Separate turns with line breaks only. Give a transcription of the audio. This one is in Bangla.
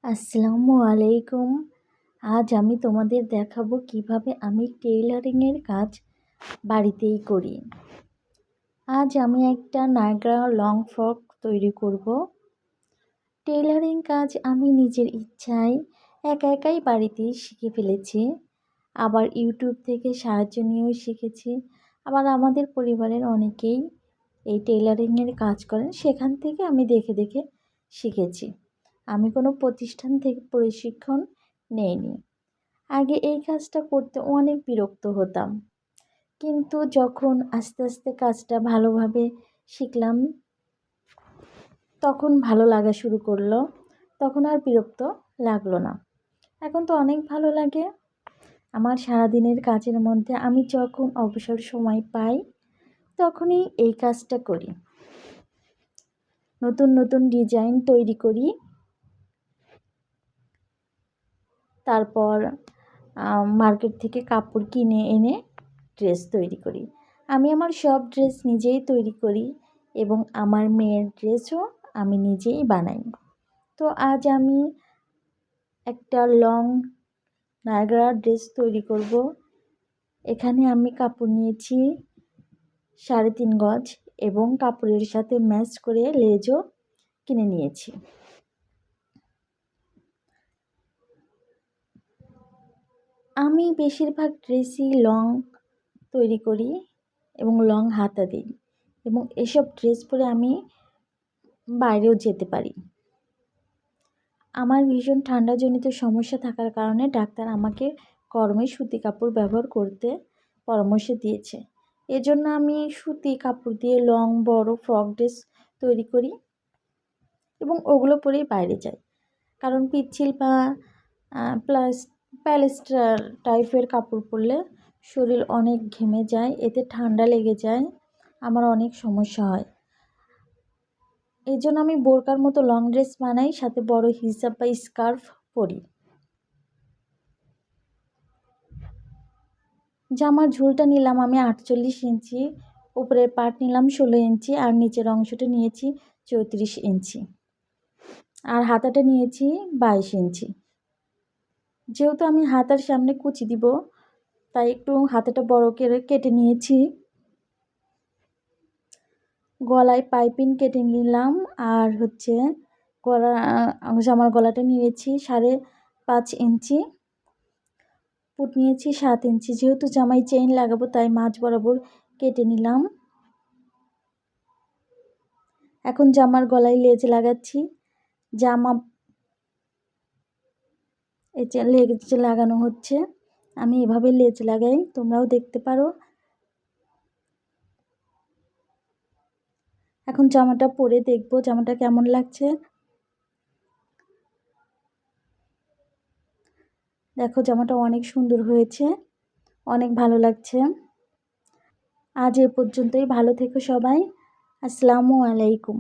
আসসালামু আলাইকুম। আজ আমি তোমাদের দেখাবো কিভাবে আমি টেইলারিংয়ের কাজ বাড়িতেই করি। আজ আমি একটা নায়গ্রা লং ফ্রক তৈরি করব। টেইলারিং কাজ আমি নিজের ইচ্ছায় একাই বাড়িতেই শিখে ফেলেছি। আবার ইউটিউব থেকে সাহায্য নিয়েও শিখেছি। আবার আমাদের পরিবারের অনেকেই এই টেইলারিংয়ের কাজ করেন, সেখান থেকে আমি দেখে দেখে শিখেছি। আমি কোনো প্রতিষ্ঠান থেকে প্রশিক্ষণ নেইনি। আগে এই কাজটা করতে অনেক বিরক্ত হতাম, কিন্তু যখন আস্তে আস্তে কাজটা ভালোভাবে শিখলাম তখন ভালো লাগা শুরু করলো। তখন আর বিরক্ত লাগলো না, এখন তো অনেক ভালো লাগে। আমার সারাদিনের কাজের মধ্যে আমি যখন অবসর সময় পাই তখনই এই কাজটা করি। নতুন নতুন ডিজাইন তৈরি করি, তারপর মার্কেট থেকে কাপড় কিনে এনে ড্রেস তৈরি করি। আমি আমার সব ড্রেস নিজেই তৈরি করি এবং আমার মেয়ের ড্রেসও আমি নিজেই বানাই। তো আজ আমি একটা লং নায়গ্রা ড্রেস তৈরি করব। এখানে আমি কাপড় নিয়েছি 3.5 গজ এবং কাপড়ের সাথে ম্যাচ করে লেজও কিনে নিয়েছি। আমি বেশিরভাগ ড্রেসই লং তৈরি করি এবং লং হাতা দিই, এবং এসব ড্রেস পরে আমি বাইরেও যেতে পারি। আমার ভীষণ ঠান্ডাজনিত সমস্যা থাকার কারণে ডাক্তার আমাকে গরমে সুতি কাপড় ব্যবহার করতে পরামর্শ দিয়েছে। এজন্য আমি সুতি কাপড় দিয়ে লং বড় ফ্রক ড্রেস তৈরি করি এবং ওগুলো পরেই বাইরে যাই। কারণ পিচ্ছিল বা পলিস্টার টাইপের কাপড় পরলে শরীর অনেক ঘেমে যায়, এতে ঠান্ডা লেগে যায়, আমার অনেক সমস্যা হয়। এই জন্য আমি বোরকার মতো লং ড্রেস বানাই, সাথে বড় হিজাব বা স্কার্ফ পরি। জামার ঝুলটা নিলাম আমি 48 ইঞ্চি, উপরের পার্ট নিলাম 16 ইঞ্চি, আর নিচের অংশটা নিয়েছি 34 ইঞ্চি, আর হাতাটা নিয়েছি 22 ইঞ্চি। যেহেতু আমি হাতার সামনে কুচি দিব, তাই একটু হাতাটা বড় করে কেটে নিয়েছি। গলায় পাইপিং কেটে নিলাম, আর জামার গলাটা নিয়েছি 5.5 ইঞ্চি, পুট নিয়েছি 7 ইঞ্চি। যেহেতু জামায় চেইন লাগাবো তাই মাঝ বরাবর কেটে নিলাম। এখন জামার গলায় লেজ লাগাচ্ছি। লেজ লাগানো হচ্ছে, আমি এভাবে লেজ লাগাই, তোমরাও দেখতে পারো। এখন জামাটা পরে দেখবো জামাটা কেমন লাগছে। দেখো জামাটা অনেক সুন্দর হয়েছে, অনেক ভালো লাগছে। আজ এ পর্যন্তই, ভালো থেকো সবাই। আসসালামু আলাইকুম।